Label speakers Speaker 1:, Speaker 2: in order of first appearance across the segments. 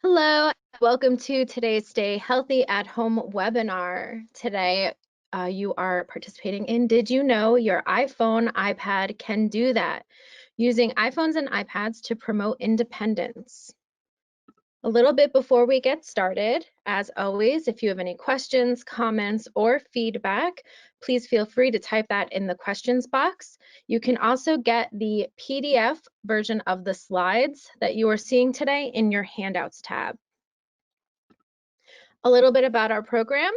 Speaker 1: Hello, welcome to today's Stay Healthy at Home webinar. Today, you are participating in Did You Know Your iPhone, iPad can do that? Using iPhones and iPads to promote independence. A little bit before we get started, as always, if you have any questions, comments, or feedback, please feel free to type that in the questions box. You can also get the PDF version of the slides that you are seeing today in your handouts tab. A little bit about our program.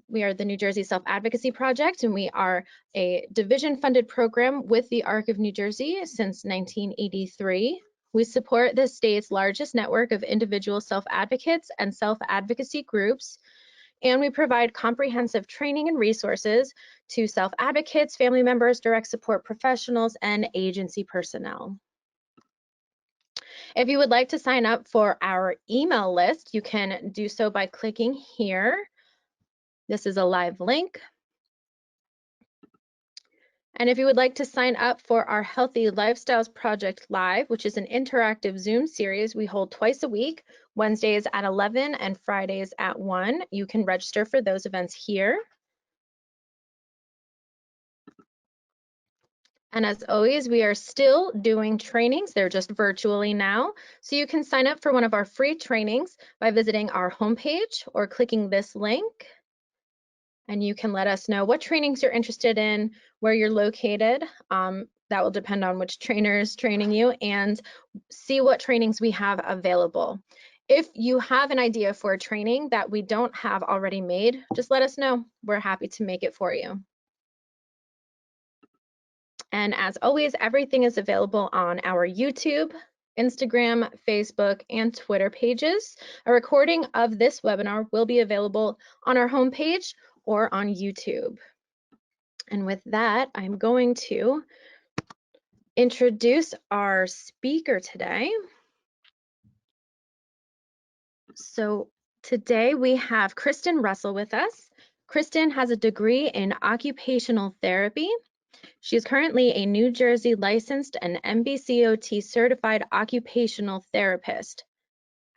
Speaker 1: We are the New Jersey Self-Advocacy Project, and we are a division-funded program with the ARC of New Jersey since 1983. We support the state's largest network of individual self-advocates and self-advocacy groups, and we provide comprehensive training and resources to self-advocates, family members, direct support professionals, and agency personnel. If you would like to sign up for our email list, you can do so by clicking here. This is a live link. And if you would like to sign up for our Healthy Lifestyles Project Live, which is an interactive Zoom series we hold twice a week, Wednesdays at 11 and Fridays at 1, you can register for those events here. And as always, we are still doing trainings. They're just virtually now. So you can sign up for one of our free trainings by visiting our homepage or clicking this link. And you can let us know what trainings you're interested in, where you're located. That will depend on which trainer is training you, and see what trainings we have available. If you have an idea for a training that we don't have already made, just let us know. We're happy to make it for you. And as always, everything is available on our YouTube, Instagram, Facebook, and Twitter pages. A recording of this webinar will be available on our homepage or on YouTube. And with that, I'm going to introduce our speaker today. So today we have Kristen Russell with us. Kristen has a degree in occupational therapy. She is currently a New Jersey licensed and MBCOT certified occupational therapist.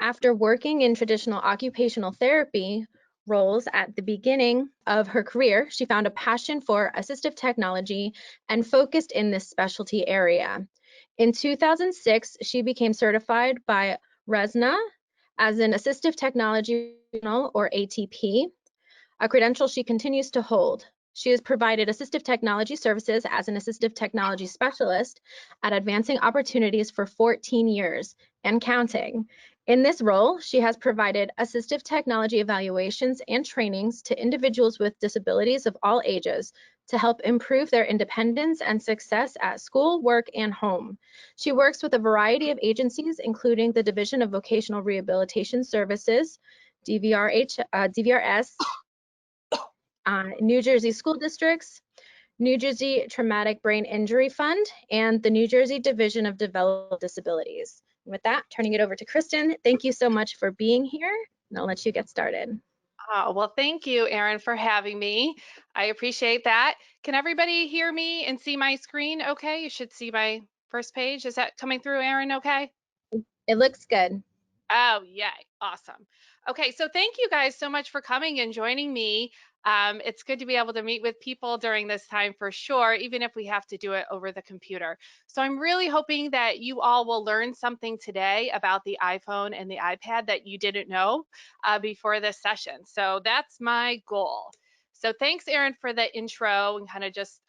Speaker 1: After working in traditional occupational therapy roles at the beginning of her career, she found a passion for assistive technology and focused in this specialty area. In 2006, she became certified by RESNA as an assistive technology professional, or ATP, a credential she continues to hold. She has provided assistive technology services as an assistive technology specialist at Advancing Opportunities for 14 years and counting. In this role, she has provided assistive technology evaluations and trainings to individuals with disabilities of all ages to help improve their independence and success at school, work, and home. She works with a variety of agencies, including the Division of Vocational Rehabilitation Services, DVRS, New Jersey School Districts, New Jersey Traumatic Brain Injury Fund, and the New Jersey Division of Developmental Disabilities. With that, turning it over to Kristen. Thank you so much for being here, and I'll let you get started.
Speaker 2: Oh, well, thank you, Erin, for having me. I appreciate that. Can everybody hear me and see my screen okay? You should see my first page. Is that coming through, Erin, okay?
Speaker 1: It looks good.
Speaker 2: Oh, yay. Awesome. Okay, so thank you guys so much for coming and joining me. It's good to be able to meet with people during this time for sure, even if we have to do it over the computer. So I'm really hoping that you all will learn something today about the iPhone and the iPad that you didn't know before this session. So that's my goal. So thanks, Erin, for the intro and kind of just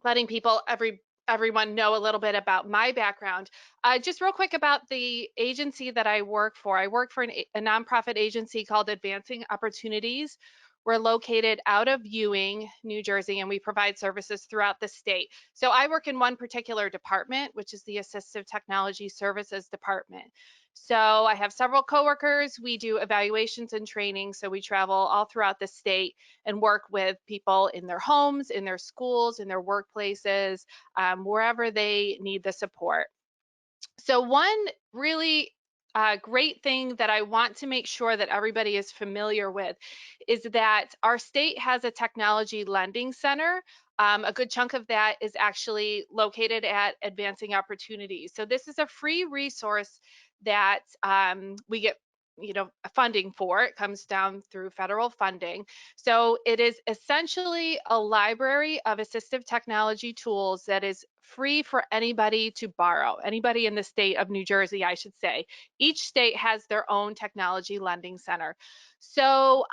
Speaker 2: letting everyone know a little bit about my background. Just real quick about the agency that I work for. I work for a nonprofit agency called Advancing Opportunities. We're located out of Ewing, New Jersey, and we provide services throughout the state. So I work in one particular department, which is the Assistive Technology Services Department. So I have several coworkers. We do evaluations and training. So we travel all throughout the state and work with people in their homes, in their schools, in their workplaces, wherever they need the support. So one really great thing that I want to make sure that everybody is familiar with is that our state has a technology lending center. A good chunk of that is actually located at Advancing Opportunities. So this is a free resource that we get funding for. It comes down through federal funding. So it is essentially a library of assistive technology tools that is free for anybody to borrow, anybody in the state of New Jersey, I should say. Each state has their own technology lending center. So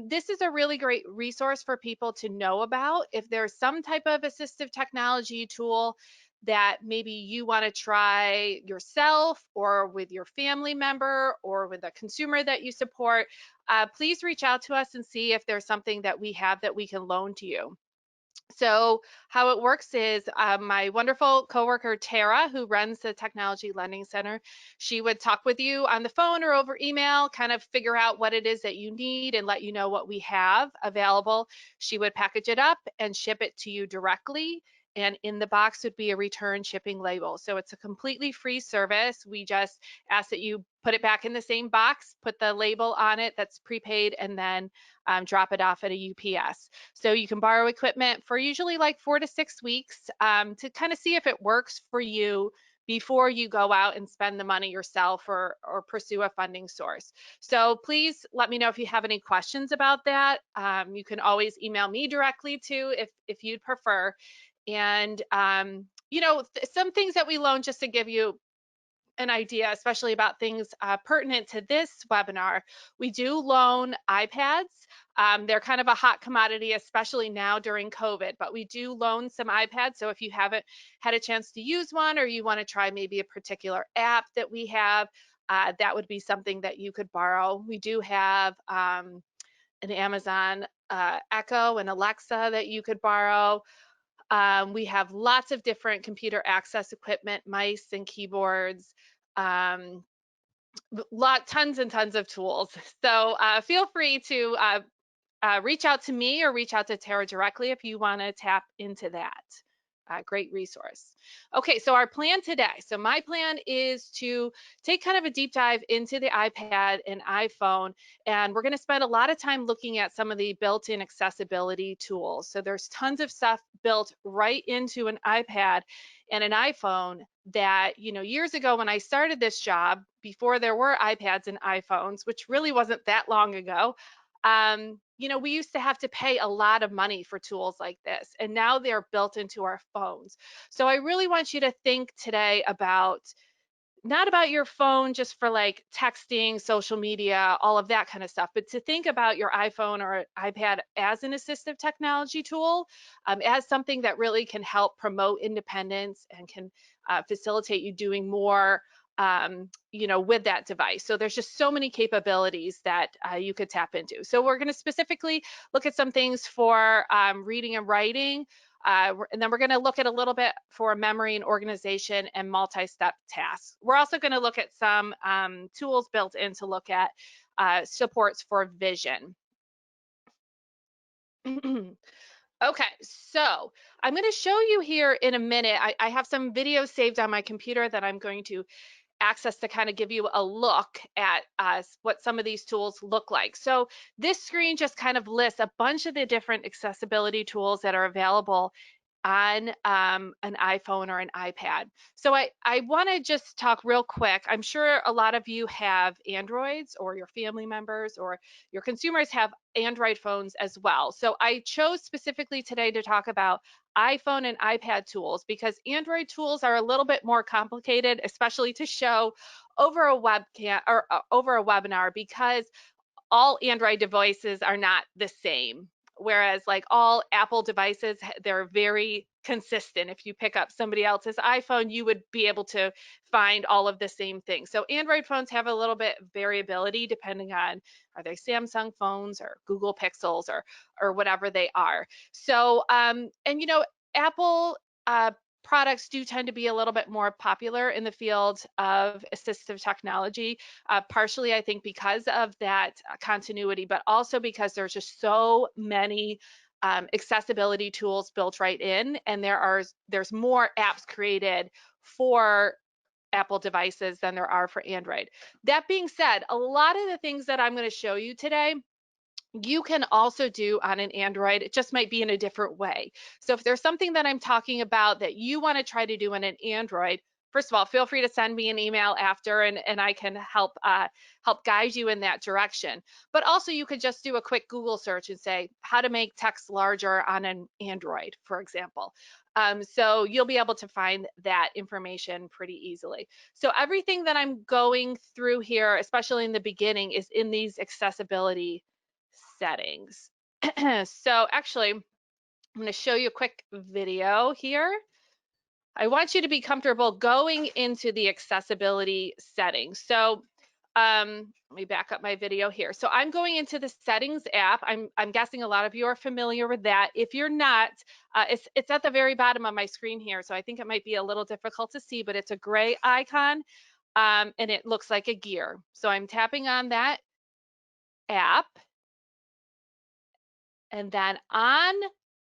Speaker 2: this is a really great resource for people to know about. If there's some type of assistive technology tool that maybe you want to try yourself or with your family member or with a consumer that you support, please reach out to us and see if there's something that we have that we can loan to you. So how it works is my wonderful coworker Tara, who runs the Technology Lending Center, she would talk with you on the phone or over email, kind of figure out what it is that you need and let you know what we have available. She would package it up and ship it to you directly. And in the box would be a return shipping label. So it's a completely free service. We just ask that you put it back in the same box, put the label on it that's prepaid, and then drop it off at a UPS. So you can borrow equipment for usually like 4 to 6 weeks to kind of see if it works for you before you go out and spend the money yourself or pursue a funding source. So please let me know if you have any questions about that. You can always email me directly too if you'd prefer. And some things that we loan, just to give you an idea, especially about things pertinent to this webinar. We do loan iPads. They're kind of a hot commodity, especially now during COVID, but we do loan some iPads. So if you haven't had a chance to use one, or you want to try maybe a particular app that we have, that would be something that you could borrow. We do have an Amazon Echo and Alexa that you could borrow. We have lots of different computer access equipment, mice and keyboards, um, tons and tons of tools. So feel free to reach out to me or reach out to Tara directly if you want to tap into that. Great resource. Okay, so our plan today. So my plan is to take kind of a deep dive into the iPad and iPhone, and we're going to spend a lot of time looking at some of the built-in accessibility tools. So there's tons of stuff built right into an iPad and an iPhone that, years ago when I started this job, before there were iPads and iPhones, which really wasn't that long ago, we used to have to pay a lot of money for tools like this, and now they're built into our phones. So I really want you to think today about not about your phone just for like texting, social media, all of that kind of stuff, but to think about your iPhone or iPad as an assistive technology tool, as something that really can help promote independence and can facilitate you doing more, with that device. So there's just so many capabilities that you could tap into. So we're going to specifically look at some things for reading and writing. And then we're going to look at a little bit for memory and organization and multi-step tasks. We're also going to look at some tools built in to look at supports for vision. Okay, so I'm going to show you here in a minute. I have some videos saved on my computer that I'm going to access to kind of give you a look at what some of these tools look like. So this screen just kind of lists a bunch of the different accessibility tools that are available on an iPhone or an iPad. So I want to just talk real quick. I'm sure a lot of you have Androids, or your family members or your consumers have Android phones as well. So I chose specifically today to talk about iPhone and iPad tools because Android tools are a little bit more complicated, especially to show over a webcam or over a webinar, because all Android devices are not the same. Whereas like all Apple devices, they're very consistent. If you pick up somebody else's iPhone, you would be able to find all of the same things. So Android phones have a little bit of variability depending on, are they Samsung phones or Google Pixels or whatever they are. So Apple products do tend to be a little bit more popular in the field of assistive technology, partially I think because of that continuity, but also because there's just so many accessibility tools built right in, and there's more apps created for Apple devices than there are for Android. That being said, a lot of the things that I'm going to show you today you can also do on an Android. It just might be in a different way. So if there's something that I'm talking about that you want to try to do on an Android, first of all, feel free to send me an email after, and I can help guide you in that direction. But also you could just do a quick Google search and say how to make text larger on an Android, for example. So you'll be able to find that information pretty easily. So everything that I'm going through here, especially in the beginning, is in these accessibility settings. So actually, I'm going to show you a quick video here. I want you to be comfortable going into the accessibility settings. So let me back up my video here. So I'm going into the settings app. I'm guessing a lot of you are familiar with that. If you're not, it's at the very bottom of my screen here. So I think it might be a little difficult to see, but it's a gray icon and it looks like a gear. So I'm tapping on that app. And then on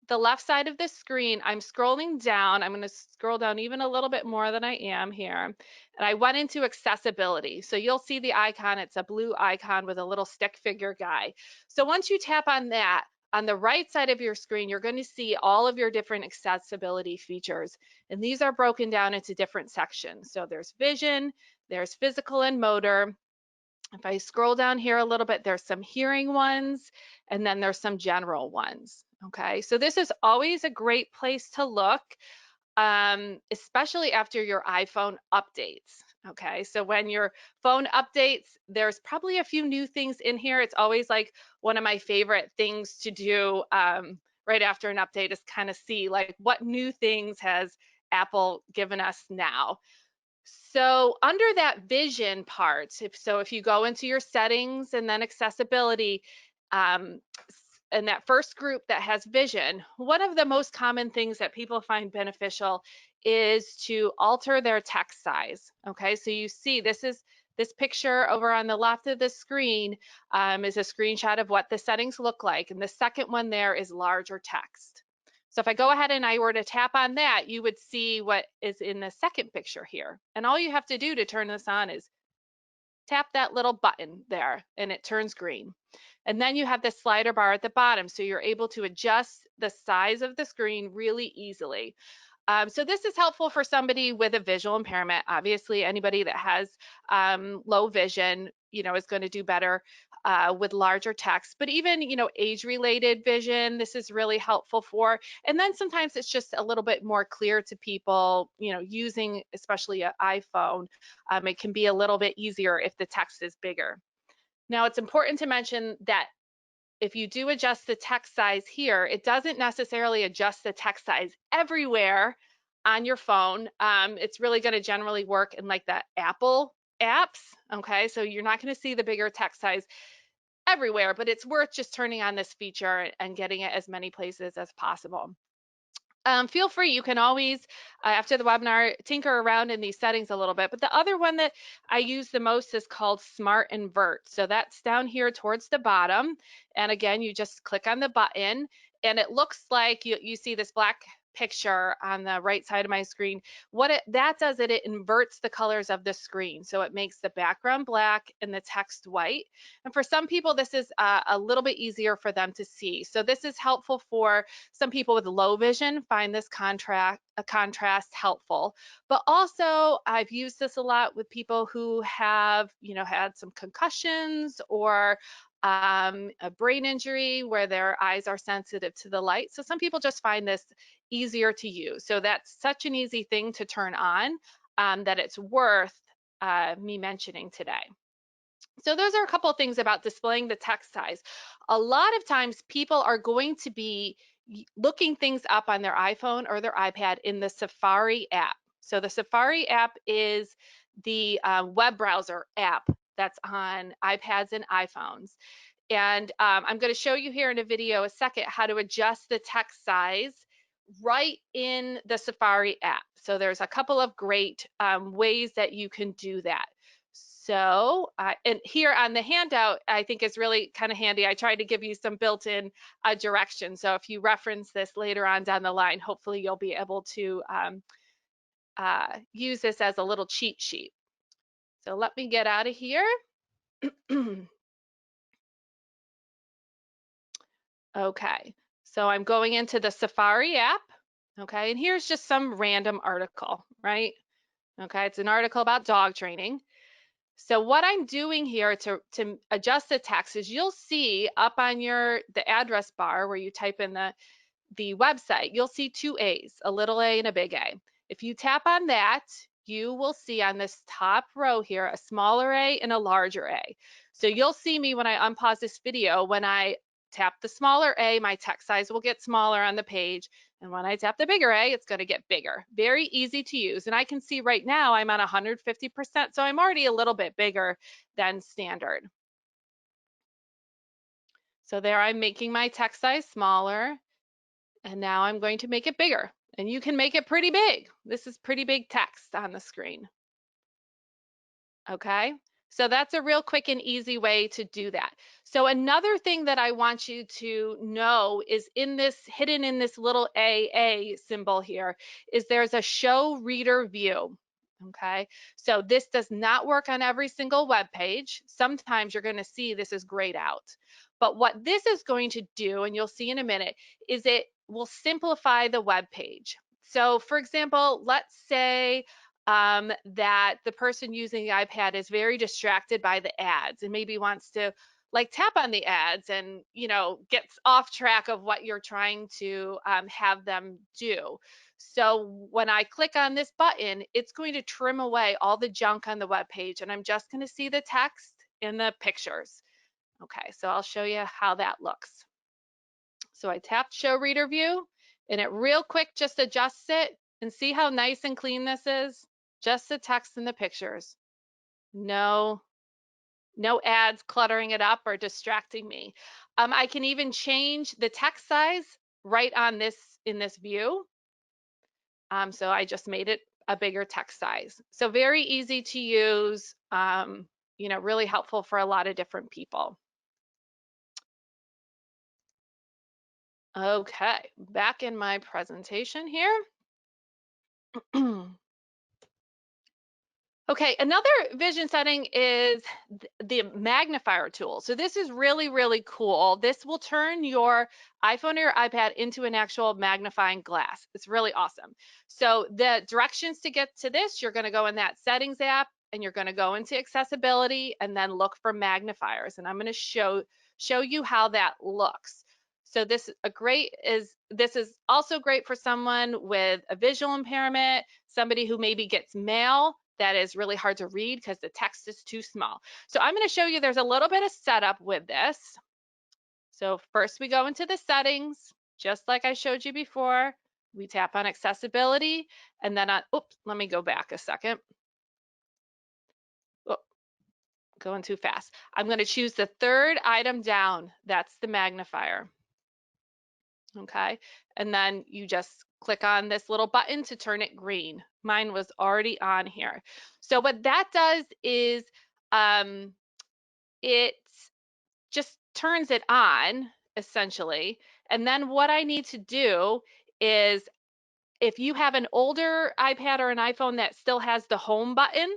Speaker 2: the left side of the screen, I'm scrolling down. I'm going to scroll down even a little bit more than I am here. And I went into accessibility. So you'll see the icon. It's a blue icon with a little stick figure guy. So once you tap on that, on the right side of your screen, you're going to see all of your different accessibility features. And these are broken down into different sections. So there's vision, there's physical and motor. If I scroll down here a little bit, there's some hearing ones, and then there's some general ones. Okay, so this is always a great place to look, especially after your iPhone updates. Okay, so when your phone updates, there's probably a few new things in here. It's always like one of my favorite things to do right after an update is kind of see like what new things has Apple given us now. So under that vision part, if you go into your settings and then accessibility, um, and that first group that has vision, one of the most common things that people find beneficial is to alter their text size. Okay, so you see this picture over on the left of the screen is a screenshot of what the settings look like, and the second one there is larger text. So if I go ahead and I were to tap on that, you would see what is in the second picture here. And all you have to do to turn this on is tap that little button there and it turns green. And then you have the slider bar at the bottom, so you're able to adjust the size of the screen really easily. So this is helpful for somebody with a visual impairment. Obviously, anybody that has low vision, is going to do better with larger text. But even, age-related vision, this is really helpful for. And then sometimes it's just a little bit more clear to people, using especially an iPhone. It can be a little bit easier if the text is bigger. Now, it's important to mention that if you do adjust the text size here, it doesn't necessarily adjust the text size everywhere on your phone. It's really going to generally work in like the Apple apps. Okay, so you're not going to see the bigger text size everywhere, but it's worth just turning on this feature and getting it as many places as possible. Feel free, you can always, after the webinar, tinker around in these settings a little bit. But the other one that I use the most is called Smart Invert. So that's down here towards the bottom. And again, you just click on the button and it looks like you see this black picture on the right side of my screen. What that does is it inverts the colors of the screen. So it makes the background black and the text white. And for some people, this is a little bit easier for them to see. So this is helpful for some people with low vision find this contrast helpful, but also I've used this a lot with people who have, had some concussions or a brain injury where their eyes are sensitive to the light. So some people just find this easier to use. So that's such an easy thing to turn on that it's worth me mentioning today. So those are a couple of things about displaying the text size. A lot of times people are going to be looking things up on their iPhone or their iPad in the Safari app. So the Safari app is the web browser app that's on iPads and iPhones. And I'm going to show you here in a video a second how to adjust the text size right in the Safari app. So there's a couple of great ways that you can do that. So, and here on the handout, I think is really kind of handy. I tried to give you some built-in direction. So if you reference this later on down the line, hopefully you'll be able to use this as a little cheat sheet. So let me get out of here. Okay, so I'm going into the Safari app. Okay, and here's just some random article, right? Okay, it's an article about dog training. So what I'm doing here to adjust the text is you'll see up on the address bar where you type in the website, you'll see two A's, a little a and a big A. If you tap on that, you will see on this top row here a smaller a and a larger a. So you'll see me when I unpause this video, when I tap the smaller a, my text size will get smaller on the page. And when I tap the bigger A, it's going to get bigger. Very easy to use. And I can see right now I'm on 150%, so I'm already a little bit bigger than standard. So there I'm making my text size smaller. And now I'm going to make it bigger. And you can make it pretty big. This is pretty big text on the screen. Okay, so that's a real quick and easy way to do that. So another thing that I want you to know is hidden in this little AA symbol here, is there's a show reader view. Okay, so this does not work on every single web page. Sometimes you're going to see this is grayed out. But what this is going to do, and you'll see in a minute, is it will simplify the web page. So for example, let's say that the person using the iPad is very distracted by the ads and maybe wants to like tap on the ads and gets off track of what you're trying to have them do. So when I click on this button, it's going to trim away all the junk on the web page, and I'm just going to see the text and the pictures. Okay, so I'll show you how that looks. So I tapped show reader view, and it real quick just adjusts it, and see how nice and clean this is? Just the text and the pictures. No ads cluttering it up or distracting me. I can even change the text size right on in this view. So I just made it a bigger text size. So very easy to use, really helpful for a lot of different people. Okay, back in my presentation here. Okay, another vision setting is the magnifier tool. So this is really, really cool. This will turn your iPhone or your iPad into an actual magnifying glass. It's really awesome. So the directions to get to this, you're going to go in that settings app and you're going to go into accessibility and then look for magnifiers. And I'm going to show you how that looks. So this is also great for someone with a visual impairment, somebody who maybe gets mail that is really hard to read because the text is too small. So I'm going to show you there's a little bit of setup with this. So first we go into the settings, just like I showed you before. We tap on accessibility and then on, oops, let me go back a second. Oh, going too fast. I'm going to choose the third item down. That's the magnifier. Okay, and then you just click on this little button to turn it green. Mine was already on here. So what that does is it just turns it on essentially. And then what I need to do is, if you have an older iPad or an iPhone that still has the home button,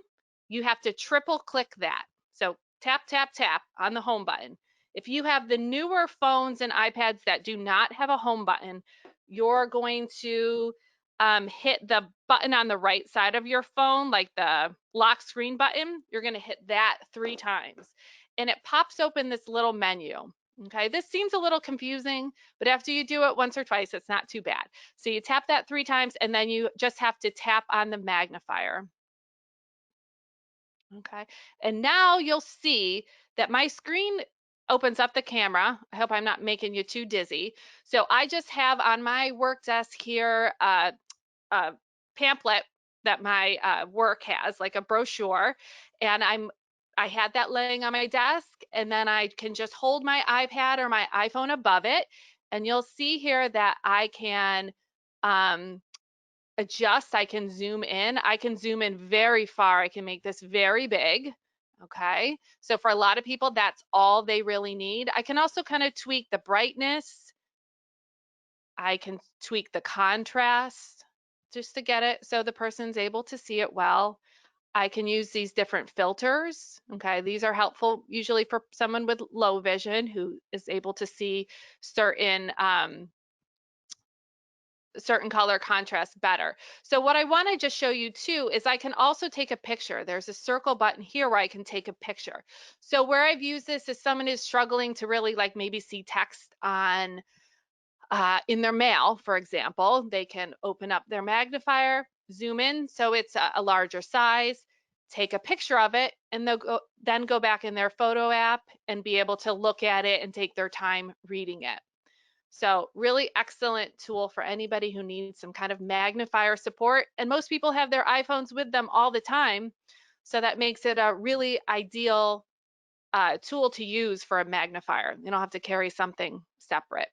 Speaker 2: you have to triple click that. So tap, tap, tap on the home button. If you have the newer phones and iPads that do not have a home button, you're going to hit the button on the right side of your phone, like the lock screen button. You're going to hit that 3 times. And it pops open this little menu. Okay, this seems a little confusing, but after you do it once or twice, it's not too bad. So you tap that 3 times and then you just have to tap on the magnifier. Okay, and now you'll see that my screen opens up the camera. I hope I'm not making you too dizzy. So I just have on my work desk here a pamphlet that my work has, like a brochure, and I had that laying on my desk, and then I can just hold my iPad or my iPhone above it, and you'll see here that I can adjust. I can zoom in. I can zoom in very far. I can make this very big. Okay, so for a lot of people, that's all they really need. I can also kind of tweak the brightness. I can tweak the contrast just to get it so the person's able to see it well. I can use these different filters. Okay, these are helpful usually for someone with low vision who is able to see certain certain color contrast better. So what I want to just show you too is I can also take a picture. There's a circle button here where I can take a picture. So where I've used this is someone is struggling to really like maybe see text on in their mail, for example. They can open up their magnifier, zoom in so it's a larger size, take a picture of it, and then go back in their photo app and be able to look at it and take their time reading it. So really excellent tool for anybody who needs some kind of magnifier support. And most people have their iPhones with them all the time. So that makes it a really ideal tool to use for a magnifier. You don't have to carry something separate.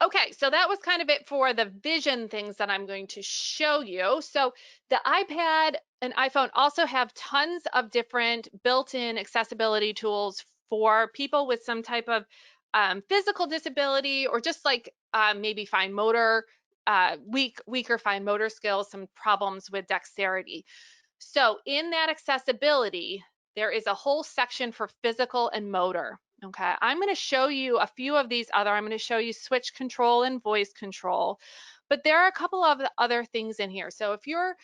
Speaker 2: Okay, so that was kind of it for the vision things that I'm going to show you. So the iPad and iPhone also have tons of different built-in accessibility tools for people with some type of physical disability, or just like maybe fine motor, weaker fine motor skills, some problems with dexterity. So in that accessibility, there is a whole section for physical and motor. Okay, I'm going to show you a few of these I'm going to show you switch control and voice control, but there are a couple of other things in here. So if you're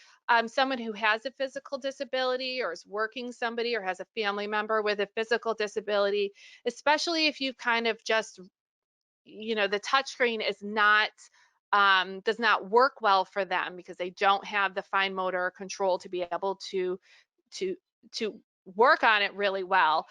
Speaker 2: someone who has a physical disability, or is working somebody, or has a family member with a physical disability, especially if you've kind of just, you know, the touchscreen is not does not work well for them because they don't have the fine motor control to be able to to work on it really well.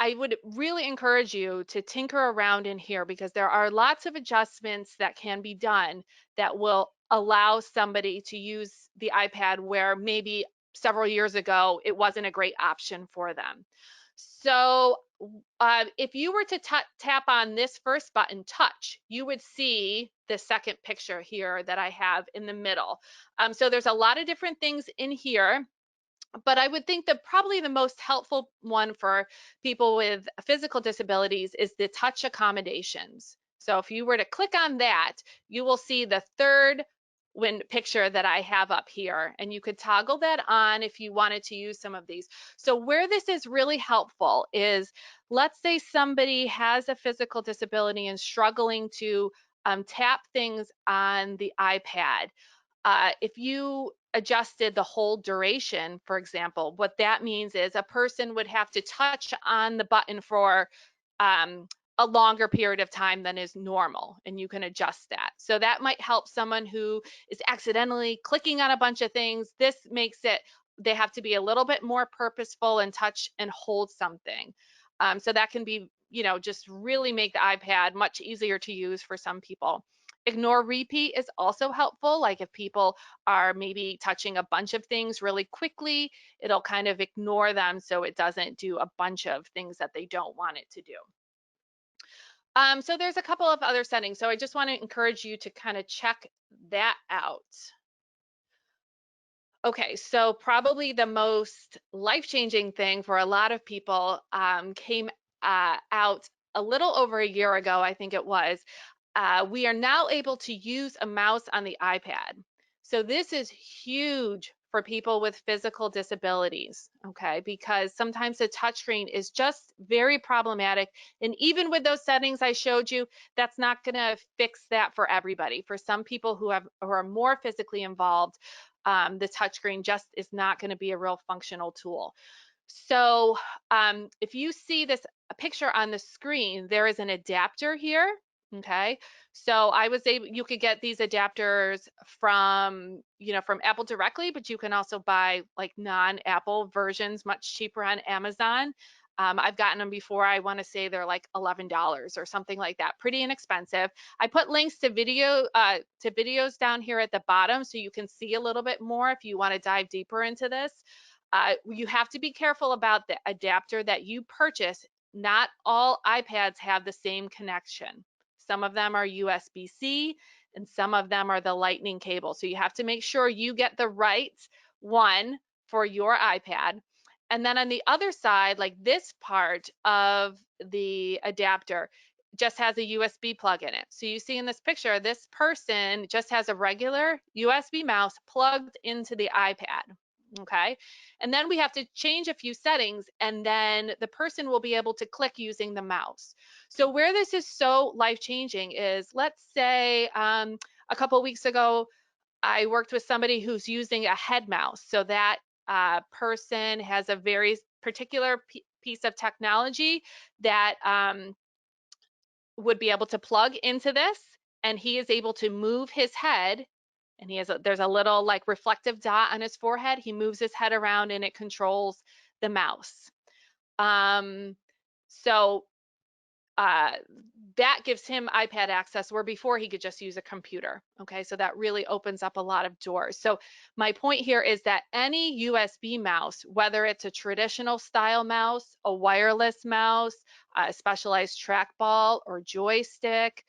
Speaker 2: I would really encourage you to tinker around in here, because there are lots of adjustments that can be done that will allow somebody to use the iPad where maybe several years ago it wasn't a great option for them. So if you were to tap on this first button, touch, you would see the second picture here that I have in the middle. So there's a lot of different things in here, but I would think that probably the most helpful one for people with physical disabilities is the touch accommodations. So if you were to click on that, you will see the third picture that I have up here, and you could toggle that on if you wanted to use some of these. So where this is really helpful is, let's say somebody has a physical disability and struggling to tap things on the iPad. If you adjusted the hold duration, for example, what that means is a person would have to touch on the button for a longer period of time than is normal, and you can adjust that. So that might help someone who is accidentally clicking on a bunch of things. This makes it, they have to be a little bit more purposeful and touch and hold something. So that can be, you know, just really make the iPad much easier to use for some people. Ignore repeat is also helpful. Like if people are maybe touching a bunch of things really quickly, it'll kind of ignore them so it doesn't do a bunch of things that they don't want it to do. So there's a couple of other settings. So I just want to encourage you to kind of check that out. Okay, so probably the most life-changing thing for a lot of people came out a little over a year ago, I think it was. We are now able to use a mouse on the iPad. So this is huge for people with physical disabilities, okay? Because sometimes the touchscreen is just very problematic. And even with those settings I showed you, that's not gonna fix that for everybody. For some people who are more physically involved, the touchscreen just is not gonna be a real functional tool. So if you see this picture on the screen, there is an adapter here. Okay, so I was able, you could get these adapters from, you know, from Apple directly, but you can also buy like non-Apple versions much cheaper on Amazon. I've gotten them before. I want to say they're like $11 or something like that, pretty inexpensive. I put links to videos down here at the bottom so you can see a little bit more if you want to dive deeper into this. You have to be careful about the adapter that you purchase. Not all iPads have the same connection. Some of them are USB-C and some of them are the lightning cable. So you have to make sure you get the right one for your iPad. And then on the other side, like this part of the adapter, just has a USB plug in it. So you see in this picture, this person just has a regular USB mouse plugged into the iPad. Okay, and then we have to change a few settings, and then the person will be able to click using the mouse. So where this is so life-changing is, let's say a couple weeks ago, I worked with somebody who's using a head mouse. So that person has a very particular piece of technology that would be able to plug into this, and he is able to move his head, and there's a little like reflective dot on his forehead. He moves his head around and it controls the mouse. So that gives him iPad access where before he could just use a computer. Okay, so that really opens up a lot of doors. So my point here is that any USB mouse, whether it's a traditional style mouse, a wireless mouse, a specialized trackball or joystick,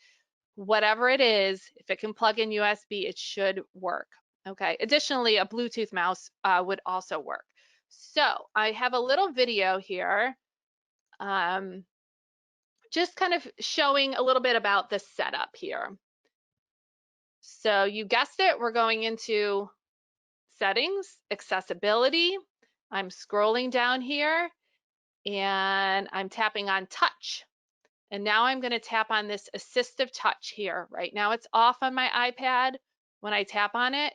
Speaker 2: whatever it is, if it can plug in USB, it should work. Okay, additionally, a Bluetooth mouse would also work. So I have a little video here. Just kind of showing a little bit about the setup here. So you guessed it, we're going into settings, accessibility. I'm scrolling down here and I'm tapping on touch. And now I'm going to tap on this assistive touch here. Right now it's off on my iPad. When I tap on it,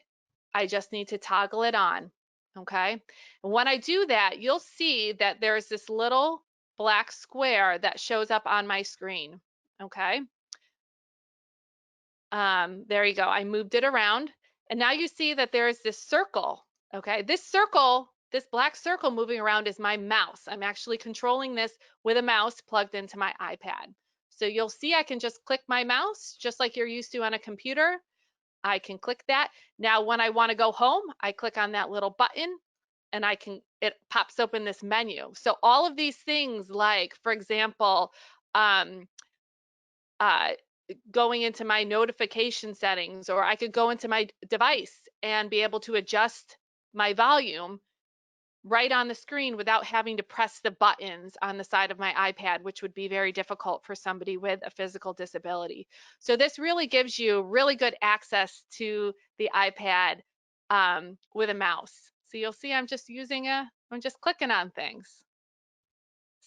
Speaker 2: I just need to toggle it on. Okay. And when I do that, you'll see that there's this little black square that shows up on my screen. Okay. There you go. I moved it around. And now you see that there is this circle. Okay. This circle, this black circle moving around is my mouse. I'm actually controlling this with a mouse plugged into my iPad. So you'll see I can just click my mouse just like you're used to on a computer. I can click that. Now, when I want to go home, I click on that little button and it pops open this menu. So all of these things, like, for example, um, uh, going into my notification settings, or I could go into my device and be able to adjust my volume right on the screen without having to press the buttons on the side of my iPad, which would be very difficult for somebody with a physical disability. So this really gives you really good access to the iPad with a mouse. So you'll see I'm just clicking on things.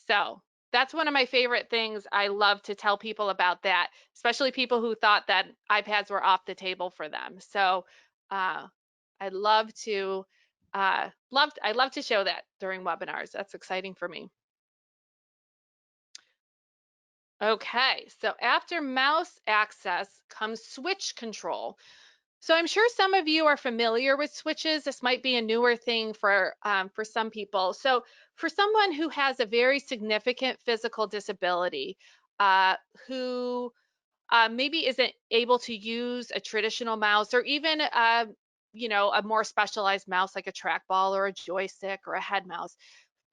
Speaker 2: So that's one of my favorite things. I love to tell people about that, especially people who thought that iPads were off the table for them. So I'd love to I love to show that during webinars. That's exciting for me. Okay, so after mouse access comes switch control. So I'm sure some of you are familiar with switches. This might be a newer thing for some people. So for someone who has a very significant physical disability, who maybe isn't able to use a traditional mouse, or even a more specialized mouse like a trackball or a joystick or a head mouse,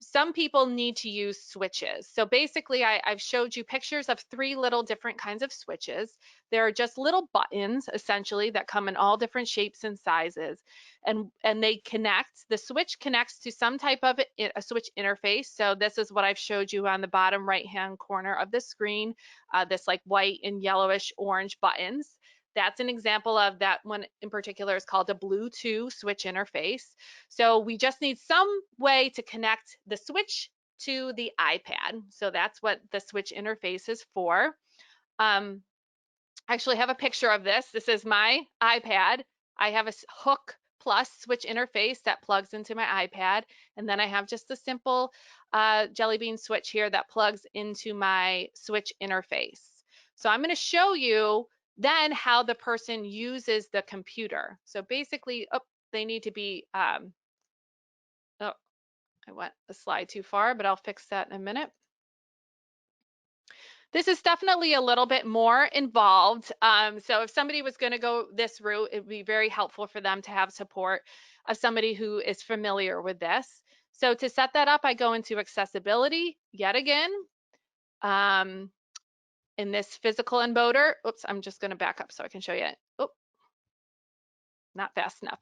Speaker 2: some people need to use switches. So basically, I've showed you pictures of 3 little different kinds of switches. They're just little buttons, essentially, that come in all different shapes and sizes. And they connect. The switch connects to some type of a switch interface. So this is what I've showed you on the bottom right-hand corner of the screen, this like white and yellowish orange buttons. That's an example of that one in particular is called a Bluetooth switch interface. So we just need some way to connect the switch to the iPad. So that's what the switch interface is for. I actually have a picture of this. This is my iPad. I have a hook plus switch interface that plugs into my iPad. And then I have just a simple Jelly Bean switch here that plugs into my switch interface. So I'm going to show you then how the person uses the computer. So basically, they need to be, oh, I went a slide too far, but I'll fix that in a minute. This is definitely a little bit more involved. So if somebody was going to go this route, it would be very helpful for them to have support of somebody who is familiar with this. So to set that up, I go into accessibility yet again. In this physical and motor, oops, I'm just going to back up so I can show you it. Oh, not fast enough.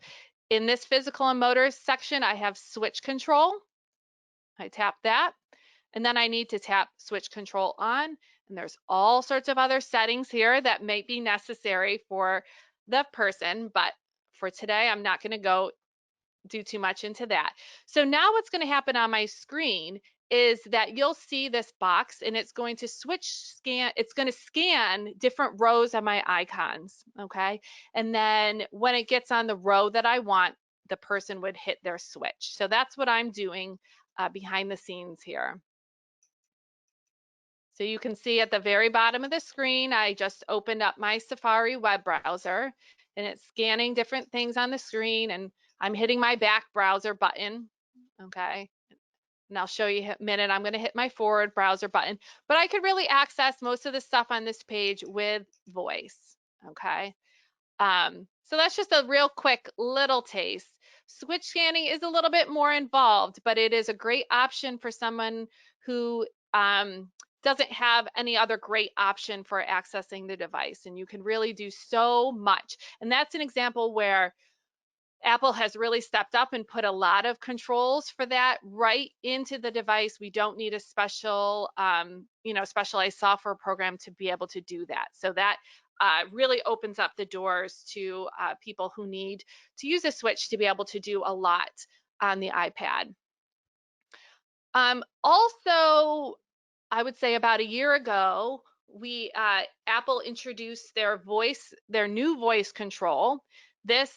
Speaker 2: In this physical and motor section, I have switch control. I tap that. And then I need to tap switch control on. And there's all sorts of other settings here that may be necessary for the person, but for today, I'm not going to go do too much into that. So now what's going to happen on my screen is that you'll see this box and it's going to it's going to scan different rows of my icons, okay? And then when it gets on the row that I want, the person would hit their switch. So that's what I'm doing behind the scenes here. So you can see at the very bottom of the screen, I just opened up my Safari web browser and it's scanning different things on the screen, and I'm hitting my back browser button, okay? And I'll show you in a minute. I'm going to hit my forward browser button, but I could really access most of the stuff on this page with voice, okay? So that's just a real quick little taste. Switch scanning is a little bit more involved, but it is a great option for someone who doesn't have any other great option for accessing the device. And you can really do so much. And that's an example where Apple has really stepped up and put a lot of controls for that right into the device. We don't need a special, specialized software program to be able to do that. So that really opens up the doors to people who need to use a switch to be able to do a lot on the iPad. Also, I would say about a year ago, Apple introduced their new voice control. This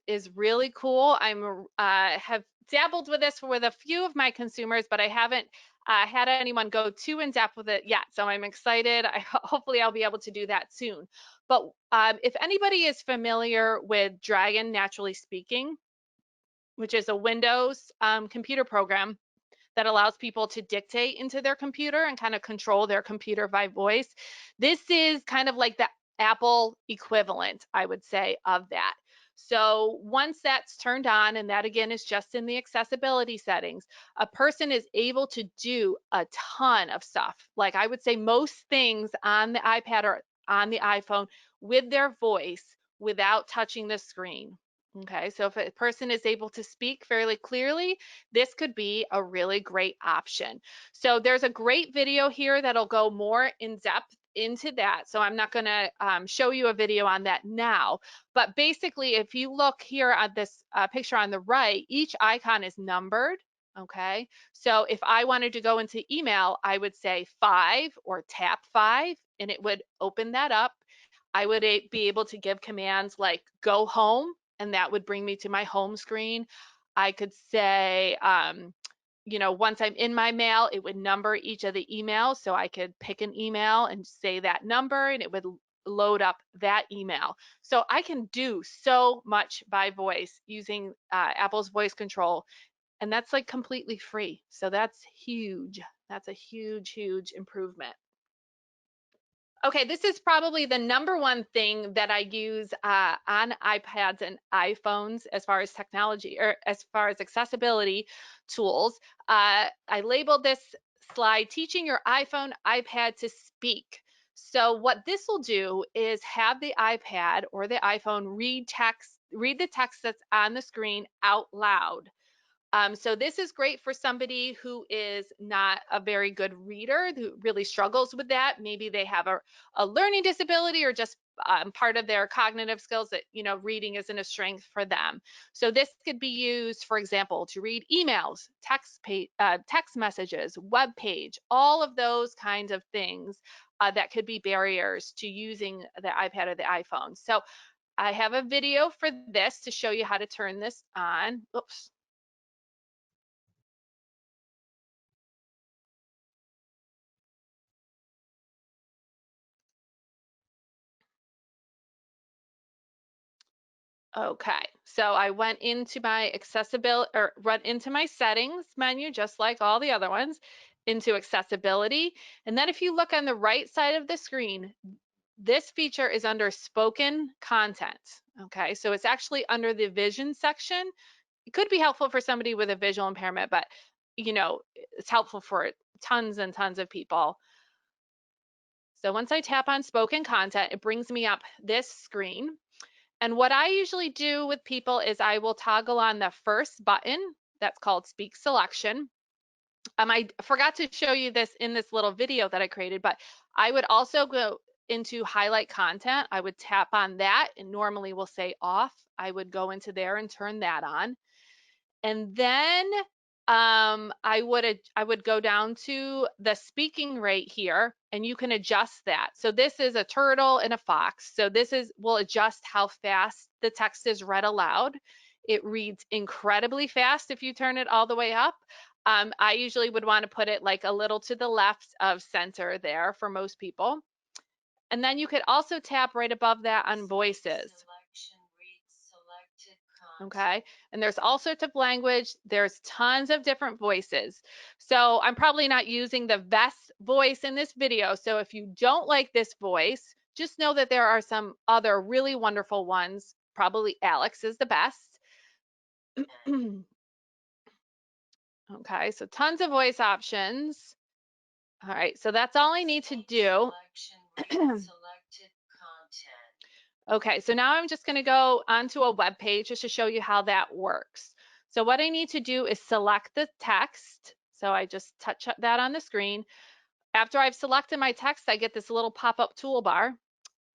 Speaker 2: is really cool. I'm have dabbled with this with a few of my consumers, but I haven't had anyone go too in depth with it yet. So I'm excited. Hopefully I'll be able to do that soon. But if anybody is familiar with Dragon Naturally Speaking, which is a Windows computer program that allows people to dictate into their computer and kind of control their computer by voice. This is kind of like the Apple equivalent, I would say, of that. So once that's turned on, and that again is just in the accessibility settings, a person is able to do a ton of stuff. Like I would say most things on the iPad or on the iPhone with their voice without touching the screen. Okay, so if a person is able to speak fairly clearly, this could be a really great option. So there's a great video here that'll go more in depth into that. So I'm not going to show you a video on that now. But basically, if you look here at this picture on the right, each icon is numbered. Okay, so if I wanted to go into email, I would say 5 or tap 5, and it would open that up. I would be able to give commands like go home, and that would bring me to my home screen. I could say, once I'm in my mail, it would number each of the emails. So I could pick an email and say that number, and it would load up that email. So I can do so much by voice using Apple's voice control. And that's like completely free. So that's huge. That's a huge, huge improvement. Okay, this is probably the number one thing that I use on iPads and iPhones as far as technology or as far as accessibility tools. I labeled this slide, Teaching Your iPhone, iPad to Speak. So what this will do is have the iPad or the iPhone read the text that's on the screen out loud. So this is great for somebody who is not a very good reader, who really struggles with that. Maybe they have a learning disability or just part of their cognitive skills that, reading isn't a strength for them. So this could be used, for example, to read emails, text messages, web page, all of those kinds of things that could be barriers to using the iPad or the iPhone. So I have a video for this to show you how to turn this on. Oops. Okay, so I went into my settings menu, just like all the other ones, into accessibility. And then if you look on the right side of the screen, this feature is under spoken content. Okay, so it's actually under the vision section. It could be helpful for somebody with a visual impairment, but it's helpful for tons and tons of people. So once I tap on spoken content, it brings me up this screen. And what I usually do with people is I will toggle on the first button that's called Speak Selection. I forgot to show you this in this little video that I created, but I would also go into highlight content. I would tap on that, and normally we'll say off. I would go into there and turn that on. And then I would go down to the speaking rate here, and you can adjust that. So this is a turtle and a fox. So this is will adjust how fast the text is read aloud. It reads incredibly fast if you turn it all the way up. I usually would want to put it like a little to the left of center there for most people. And then you could also tap right above that on voices. Okay, and there's all sorts of language. There's tons of different voices. So I'm probably not using the best voice in this video. So if you don't like this voice, just know that there are some other really wonderful ones. Probably Alex is the best. Okay, so tons of voice options. All right, so that's all I need to do. Okay, so now I'm just going to go onto a web page just to show you how that works. So what I need to do is select the text. So I just touch that on the screen. After I've selected my text, I get this little pop-up toolbar.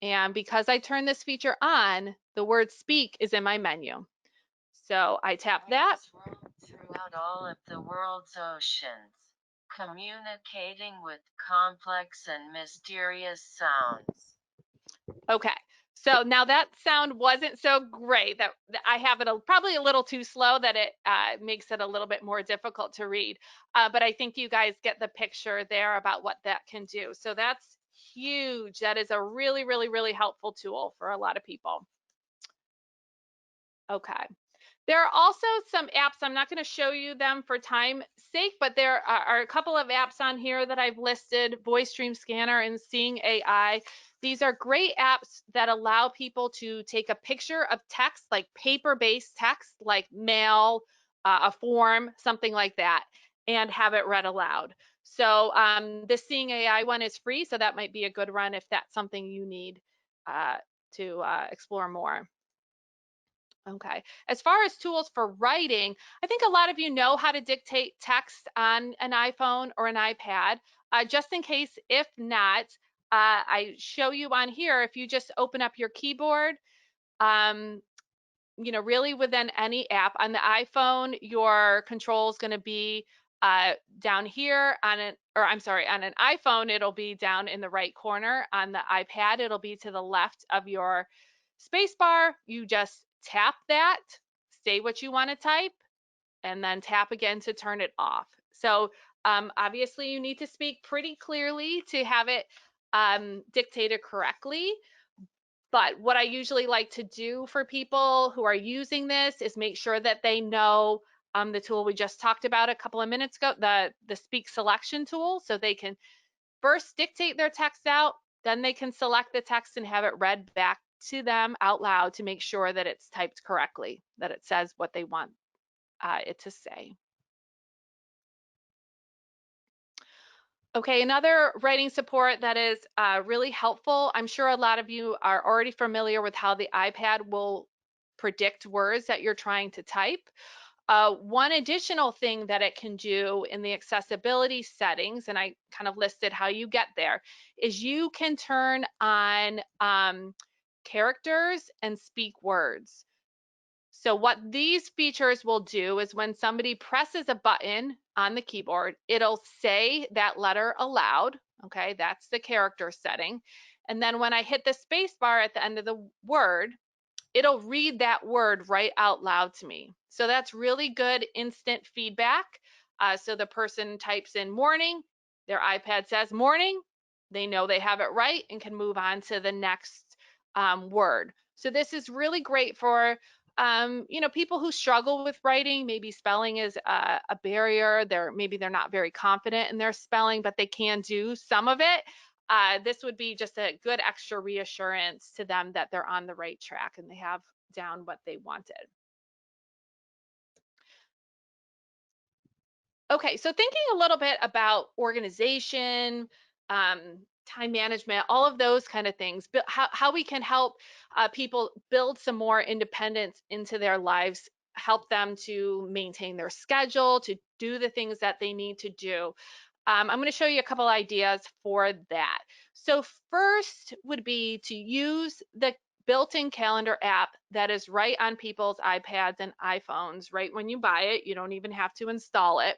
Speaker 2: And because I turn this feature on, the word speak is in my menu. So I tap that.
Speaker 3: Throughout all of the world's oceans, communicating with complex and mysterious sounds.
Speaker 2: Okay, so now that sound wasn't so great. That I have it probably a little too slow, that it makes it a little bit more difficult to read. But I think you guys get the picture there about what that can do. So that's huge. That is a really, really, really helpful tool for a lot of people. Okay. There are also some apps. I'm not going to show you them for time's sake, but there are a couple of apps on here that I've listed: Voice Stream Scanner and Seeing AI. These are great apps that allow people to take a picture of text, like paper-based text, like mail, a form, something like that, and have it read aloud. So the Seeing AI one is free, so that might be a good run if that's something you need to explore more. Okay. As far as tools for writing, I think a lot of you know how to dictate text on an iPhone or an iPad. Just in case, if not, I show you on here. If you just open up your keyboard, um, really within any app on the iPhone, your control is going to be down here on on an iPhone, it'll be down in the right corner. On the iPad, it'll be to the left of your space bar. You just tap that, say what you want to type, and then tap again to turn it off. So obviously you need to speak pretty clearly to have it dictated correctly. But what I usually like to do for people who are using this is make sure that they know the tool we just talked about a couple of minutes ago, the speak selection tool, so they can first dictate their text out, then they can select the text and have it read back to them out loud to make sure that it's typed correctly, that it says what they want it to say. Okay, another writing support that is really helpful. I'm sure a lot of you are already familiar with how the iPad will predict words that you're trying to type. One additional thing that it can do in the accessibility settings, and I kind of listed how you get there, is you can turn on characters and speak words. So what these features will do is when somebody presses a button on the keyboard, it'll say that letter aloud. Okay, that's the character setting. And then when I hit the space bar at the end of the word, it'll read that word right out loud to me. So that's really good instant feedback. So the person types in morning, their iPad says morning, they know they have it right and can move on to the next word. So this is really great for people who struggle with writing. Maybe spelling is a barrier. Maybe they're not very confident in their spelling, but they can do some of it. This would be just a good extra reassurance to them that they're on the right track and they have down what they wanted. Okay, so thinking a little bit about organization, time management, all of those kind of things, but how we can help people build some more independence into their lives help them to maintain their schedule, to do the things that they need to do. I'm going to show you a couple ideas for that. So first would be to use the built-in calendar app that is right on people's iPads and iPhones right when you buy it. You don't even have to install it.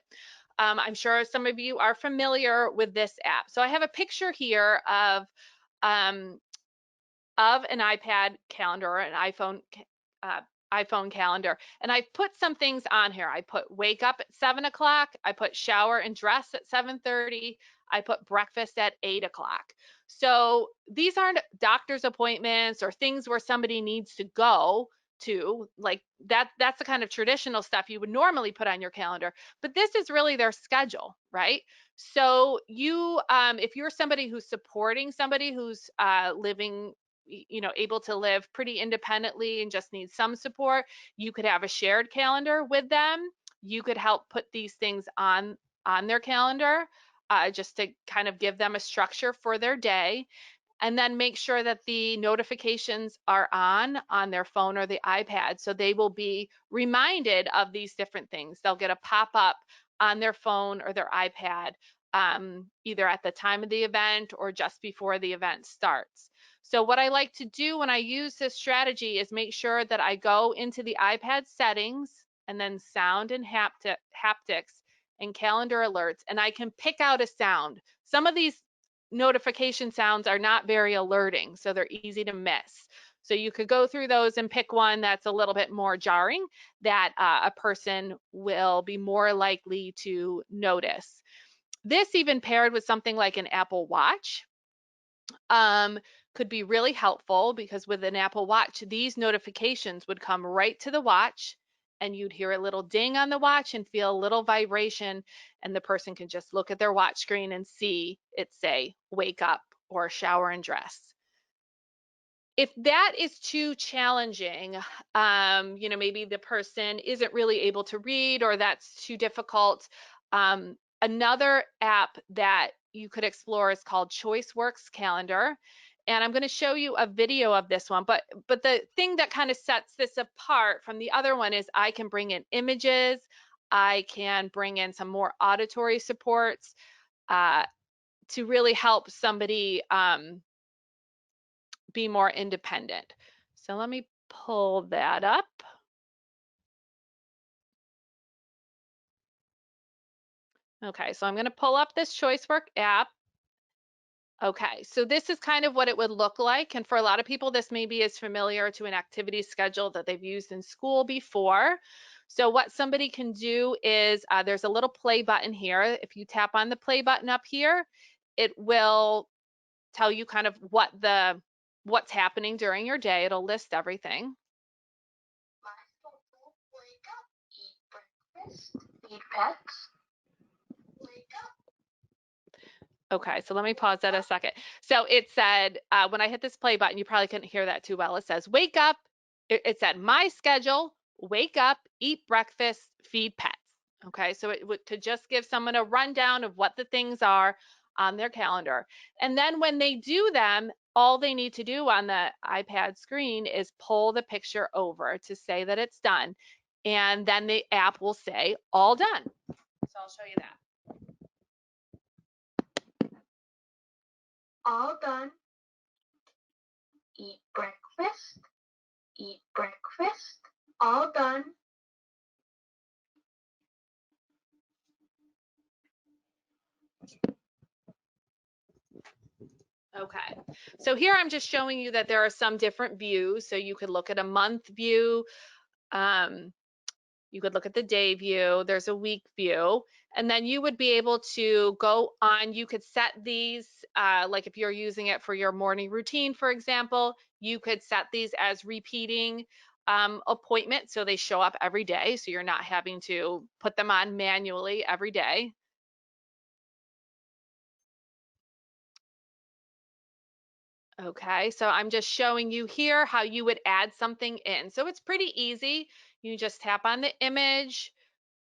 Speaker 2: I'm sure some of you are familiar with this app. So I have a picture here of an iPad calendar or an iPhone calendar, and I put some things on here. I put wake up at 7 o'clock, I put shower and dress at 7:30, I put breakfast at 8 o'clock. So these aren't doctor's appointments or things where somebody needs to go to, like that's the kind of traditional stuff you would normally put on your calendar, but this is really their schedule, right? So you, if you're somebody who's supporting somebody who's living, able to live pretty independently and just needs some support, you could have a shared calendar with them. You could help put these things on their calendar, just to kind of give them a structure for their day, and then make sure that the notifications are on their phone or the iPad, so they will be reminded of these different things. They'll get a pop-up on their phone or their iPad, either at the time of the event or just before the event starts. So what I like to do when I use this strategy is make sure that I go into the iPad settings and then sound and haptics and calendar alerts, and I can pick out a sound. Some of these notification sounds are not very alerting, so they're easy to miss. So you could go through those and pick one that's a little bit more jarring that a person will be more likely to notice. This, even paired with something like an Apple Watch, could be really helpful, because with an Apple Watch, these notifications would come right to the watch, and you'd hear a little ding on the watch and feel a little vibration, and the person can just look at their watch screen and see it say wake up or shower and dress. If that is too challenging, maybe the person isn't really able to read, or that's too difficult, another app that you could explore is called ChoiceWorks Calendar. And I'm going to show you a video of this one, but the thing that kind of sets this apart from the other one is I can bring in images, I can bring in some more auditory supports to really help somebody be more independent. So let me pull that up. Okay, so I'm going to pull up this ChoiceWorks app. Okay, so this is kind of what it would look like. And for a lot of people, this maybe is familiar to an activity schedule that they've used in school before. So what somebody can do is there's a little play button here. If you tap on the play button up here, it will tell you kind of what's happening during your day. It'll list everything.
Speaker 4: Wake up, eat breakfast, feed pets. Wake up.
Speaker 2: Okay, so let me pause that a second. So it said, when I hit this play button, you probably couldn't hear that too well. It says, wake up. It said, my schedule, wake up, eat breakfast, feed pets. Okay, so it could just give someone a rundown of what the things are on their calendar. And then when they do them, all they need to do on the iPad screen is pull the picture over to say that it's done. And then the app will say, all done. So I'll show you that.
Speaker 4: All done. Eat breakfast. Eat breakfast. All done.
Speaker 2: Okay, so here I'm just showing you that there are some different views. So you could look at a month view, you could look at the day view, there's a week view, and then you would be able to go on, you could set these, like if you're using it for your morning routine, for example, you could set these as repeating appointments, so they show up every day, so you're not having to put them on manually every day. Okay, so I'm just showing you here how you would add something in. So it's pretty easy. You just tap on the image.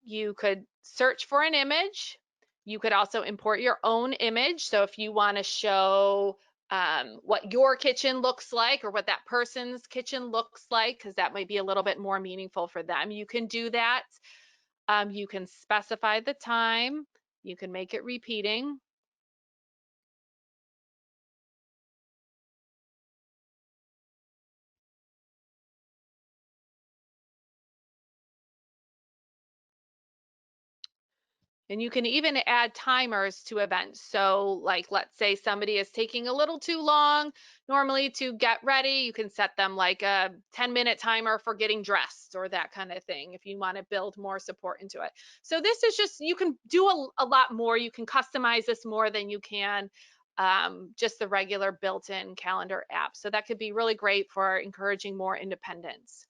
Speaker 2: You could search for an image. You could also import your own image. So if you want to show what your kitchen looks like or what that person's kitchen looks like, because that might be a little bit more meaningful for them. You can do that. You can specify the time. You can make it repeating. And you can even add timers to events. So like, let's say somebody is taking a little too long normally to get ready. You can set them like a 10-minute timer for getting dressed or that kind of thing if you want to build more support into it. So this is just, you can do a lot more. You can customize this more than you can just the regular built-in calendar app. So that could be really great for encouraging more independence.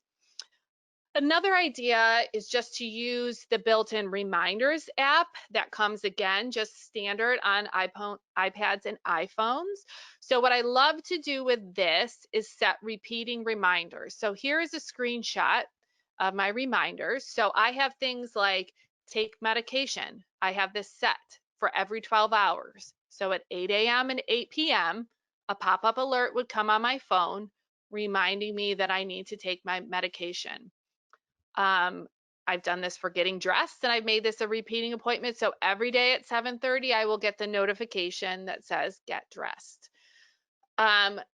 Speaker 2: Another idea is just to use the built-in reminders app that comes again just standard on iPhone, iPads and iPhones. So what I love to do with this is set repeating reminders. So here is a screenshot of my reminders. So I have things like take medication. I have this set for every 12 hours. So at 8 a.m. and 8 p.m., a pop-up alert would come on my phone reminding me that I need to take my medication. I've done this for getting dressed, and I've made this a repeating appointment. So every day at 7:30, I will get the notification that says get dressed.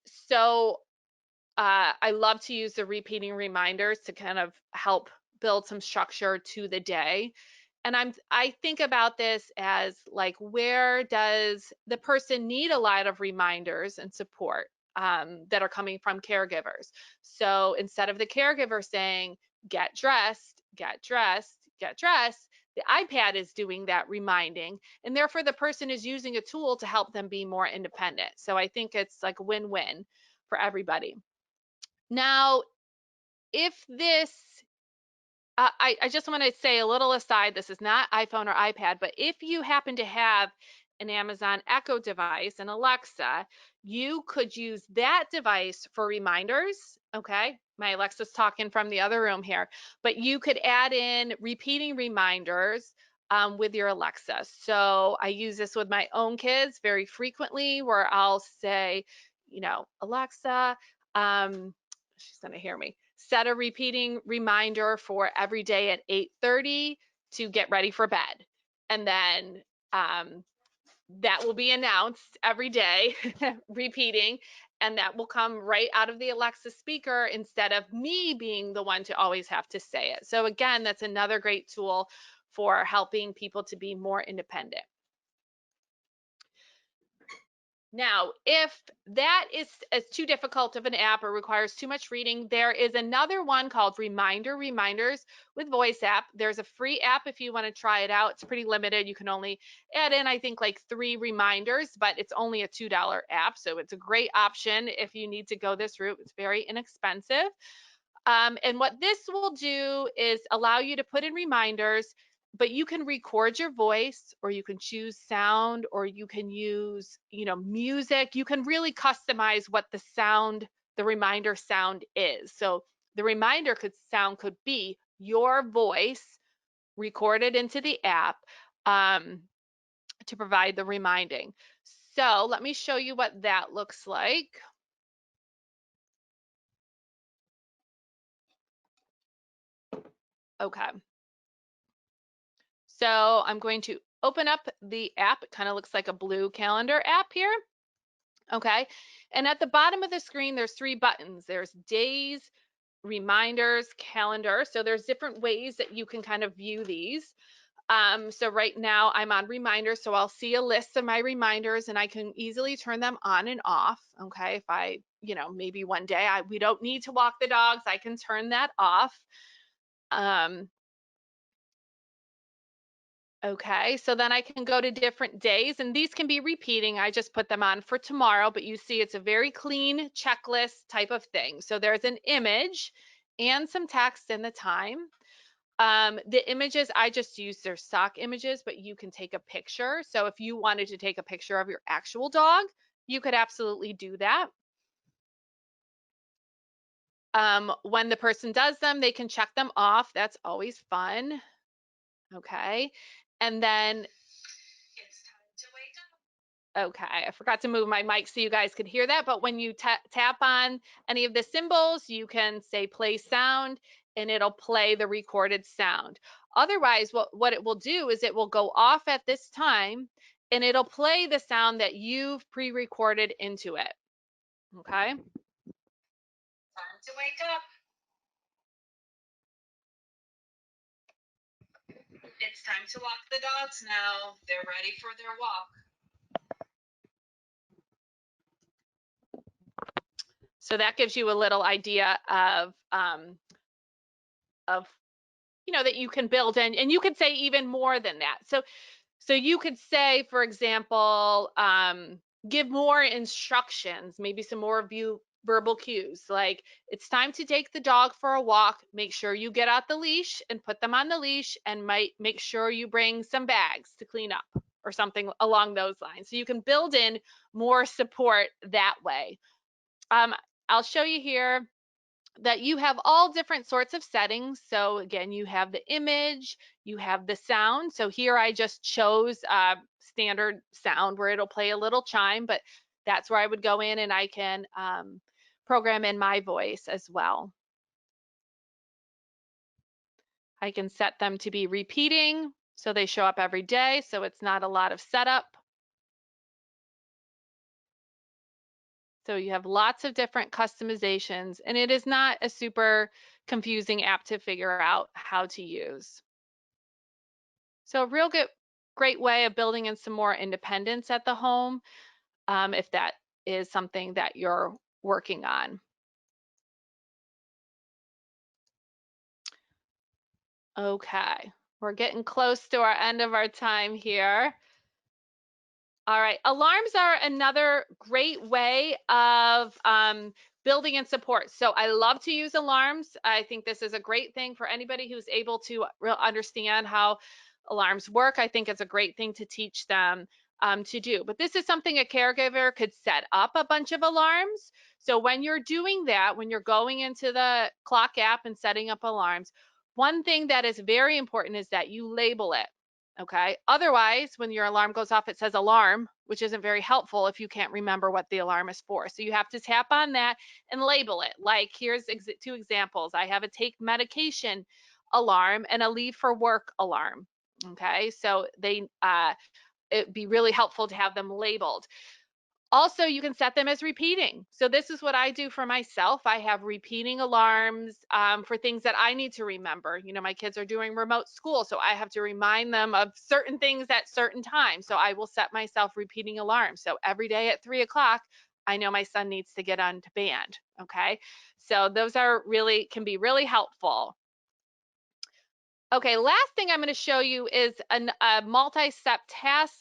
Speaker 2: So I love to use the repeating reminders to kind of help build some structure to the day. And I think about this as like, where does the person need a lot of reminders and support that are coming from caregivers? So instead of the caregiver saying, get dressed, get dressed, get dressed, the iPad is doing that reminding, and therefore the person is using a tool to help them be more independent. So I think it's like win-win for everybody. Now, if this I just want to say a little aside, this is not iPhone or iPad, but if you happen to have an Amazon Echo device and Alexa, you could use that device for reminders. Okay, my Alexa's talking from the other room here, but you could add in repeating reminders with your Alexa. So I use this with my own kids very frequently, where I'll say, you know, Alexa, she's going to hear me. Set a repeating reminder for every day at 8:30 to get ready for bed. And then that will be announced every day, repeating, and that will come right out of the Alexa speaker instead of me being the one to always have to say it. So again, that's another great tool for helping people to be more independent. Now, if that is too difficult of an app or requires too much reading, there is another one called Reminders with Voice app. There's a free app if you want to try it out. It's pretty limited. You can only add in, I think, like 3 reminders, but it's only a $2 app. So it's a great option if you need to go this route. It's very inexpensive. And what this will do is allow you to put in reminders, but you can record your voice, or you can choose sound, or you can use, you know, music. You can really customize what the sound, the reminder sound is. So the reminder could be your voice recorded into the app to provide the reminding. So let me show you what that looks like. Okay. So I'm going to open up the app. It kind of looks like a blue calendar app here. Okay. And at the bottom of the screen, there's 3 buttons. There's days, reminders, calendar. So there's different ways that you can kind of view these. So right now I'm on reminders. So I'll see a list of my reminders and I can easily turn them on and off. Okay. If I, you know, maybe one day we don't need to walk the dogs, I can turn that off. Okay, so then I can go to different days, and these can be repeating. I just put them on for tomorrow, but you see it's a very clean checklist type of thing. So there's an image and some text and the time. The images, I just use their stock images, but you can take a picture. So if you wanted to take a picture of your actual dog, you could absolutely do that. When the person does them, they can check them off. That's always fun. Okay, and then Okay, I forgot to move my mic so you guys could hear that, but when you tap on any of the symbols, you can say play sound and it'll play the recorded sound. Otherwise, what it will do is it will go off at this time and it'll play the sound that you've pre-recorded into it. Okay?
Speaker 5: Time to wake up. It's time to walk the dogs now. They're ready for their walk.
Speaker 2: So that gives you a little idea of that you can build in, and you could say even more than that. So you could say, for example, give more instructions, maybe some more verbal cues, like it's time to take the dog for a walk. Make sure you get out the leash and put them on the leash, and make sure you bring some bags to clean up or something along those lines. So you can build in more support that way. I'll show you here that you have all different sorts of settings. So again, you have the image, you have the sound. So here I just chose standard sound where it'll play a little chime, but that's where I would go in and I can program in my voice as well. I can set them to be repeating, so they show up every day, so it's not a lot of setup. So you have lots of different customizations, and it is not a super confusing app to figure out how to use. So a real great way of building in some more independence at the home, if that is something that you're working on. Okay, we're getting close to our end of our time here. All right, alarms are another great way of building in support. So I love to use alarms. I think this is a great thing for anybody who's able to understand how alarms work. I think it's a great thing to teach them to do. But this is something a caregiver could set up a bunch of alarms. So when you're doing that, when you're going into the clock app and setting up alarms, one thing that is very important is that you label it. Okay. Otherwise, when your alarm goes off, it says alarm, which isn't very helpful if you can't remember what the alarm is for. So you have to tap on that and label it. Like here's two examples. I have a take medication alarm and a leave for work alarm. Okay. So it'd be really helpful to have them labeled. Also, you can set them as repeating. So this is what I do for myself. I have repeating alarms for things that I need to remember. You know, my kids are doing remote school, so I have to remind them of certain things at certain times. So I will set myself repeating alarms. So every day at 3 o'clock, I know my son needs to get onto band. Okay, so those can be really helpful. Okay, last thing I'm going to show you is a multi-step task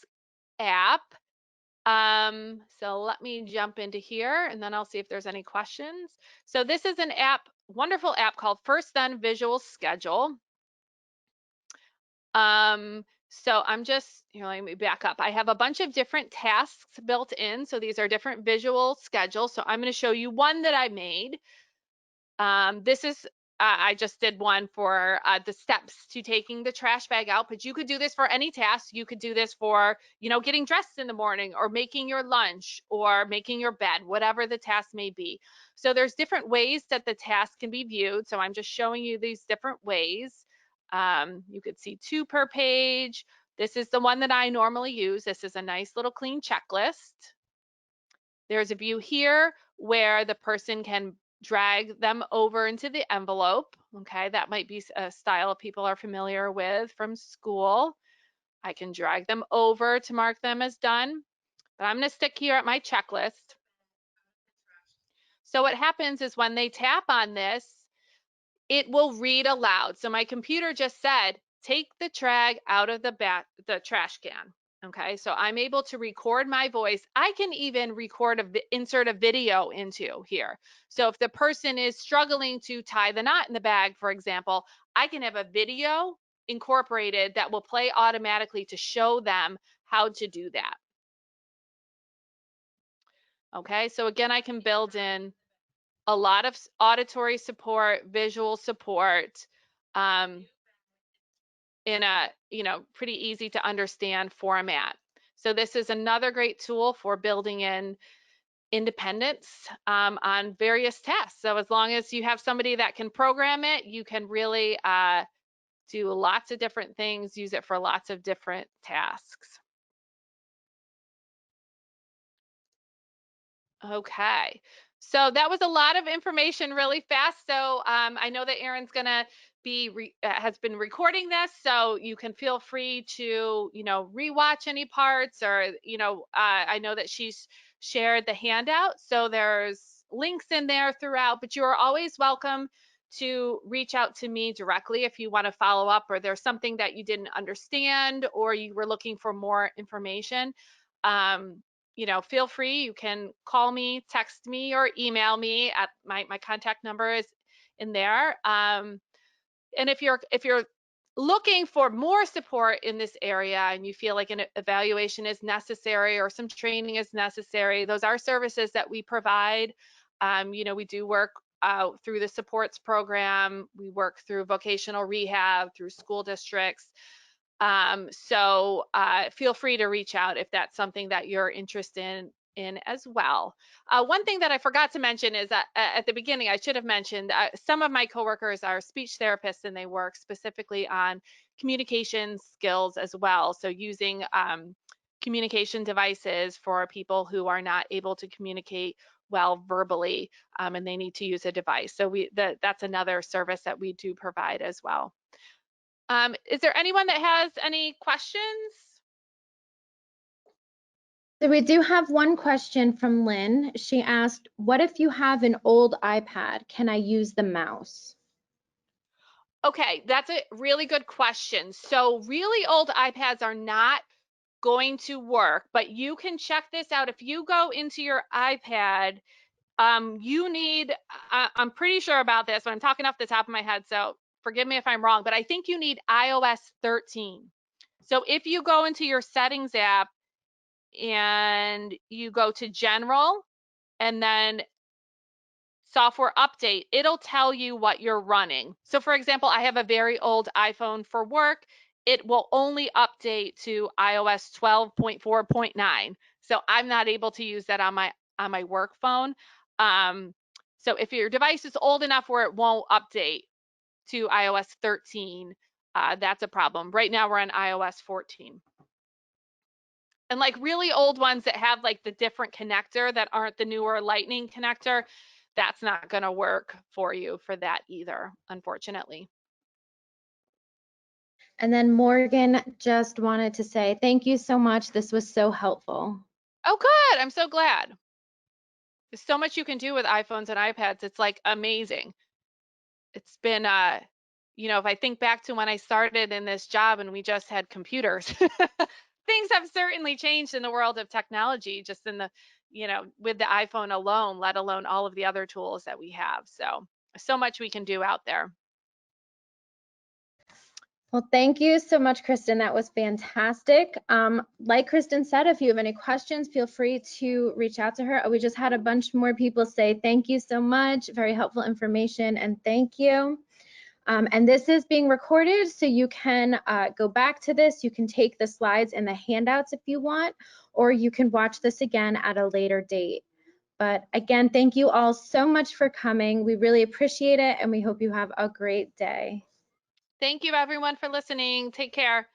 Speaker 2: app. So let me jump into here and then I'll see if there's any questions. So this is an app, wonderful app called First Then Visual Schedule. So I'm just, let me back up. I have a bunch of different tasks built in. So these are different visual schedules. So I'm going to show you one that I made. This is, I just did one for the steps to taking the trash bag out, but you could do this for any task. You could do this for, getting dressed in the morning or making your lunch or making your bed, whatever the task may be. So there's different ways that the task can be viewed. So I'm just showing you these different ways. You could see 2 per page. This is the one that I normally use. This is a nice little clean checklist. There's a view here where the person can drag them over into the envelope. Okay, that might be a style people are familiar with from school. I can drag them over to mark them as done, but I'm going to stick here at my checklist. So what happens is when they tap on this, it will read aloud. So my computer just said, take the trash out of the trash can. Okay, so I'm able to record my voice. I can even insert a video into here. So if the person is struggling to tie the knot in the bag, for example, I can have a video incorporated that will play automatically to show them how to do that. Okay, so again, I can build in a lot of auditory support, visual support, in a pretty easy to understand format. So this is another great tool for building in independence on various tasks. So as long as you have somebody that can program it, you can really do lots of different things, use it for lots of different tasks. Okay, so that was a lot of information really fast. So I know that Erin's gonna be has been recording this, so you can feel free to rewatch any parts, or I know that she's shared the handout, so there's links in there throughout. But you are always welcome to reach out to me directly if you want to follow up, or there's something that you didn't understand, or you were looking for more information. Feel free. You can call me, text me, or email me at my contact number is in there. And if you're looking for more support in this area and you feel like an evaluation is necessary or some training is necessary, those are services that we provide. We do work through the supports program. We work through vocational rehab, through school districts. So feel free to reach out if that's something that you're interested in as well. One thing that I forgot to mention is that at the beginning, I should have mentioned some of my coworkers are speech therapists, and they work specifically on communication skills as well. So using communication devices for people who are not able to communicate well verbally, and they need to use a device. So that's another service that we do provide as well. Is there anyone that has any questions?
Speaker 1: So we do have one question from Lynn. She asked, what if you have an old iPad? Can I use the mouse?
Speaker 2: Okay, that's a really good question. So really old iPads are not going to work, but you can check this out. If you go into your iPad, you need, I'm pretty sure about this, but I'm talking off the top of my head, so forgive me if I'm wrong, but I think you need iOS 13. So if you go into your settings app and you go to general and then software update, it'll tell you what you're running. So for example, I have a very old iPhone for work. It will only update to iOS 12.4.9. So I'm not able to use that on my work phone. So if your device is old enough where it won't update to iOS 13, that's a problem. Right now we're on iOS 14. And like really old ones that have like the different connector that aren't the newer Lightning connector, that's not going to work for you for that either, unfortunately.
Speaker 1: And then Morgan just wanted to say, thank you so much. This was so helpful.
Speaker 2: Oh, good. I'm so glad. There's so much you can do with iPhones and iPads. It's like amazing. It's been, if I think back to when I started in this job and we just had computers, things have certainly changed in the world of technology, just in the, with the iPhone alone, let alone all of the other tools that we have. So much we can do out there.
Speaker 1: Well, thank you so much, Kristen. That was fantastic. Like Kristen said, if you have any questions, feel free to reach out to her. We just had a bunch more people say thank you so much. Very helpful information, and thank you. And this is being recorded, so you can go back to this. You can take the slides and the handouts if you want, or you can watch this again at a later date. But again, thank you all so much for coming. We really appreciate it, and we hope you have a great day.
Speaker 2: Thank you, everyone, for listening. Take care.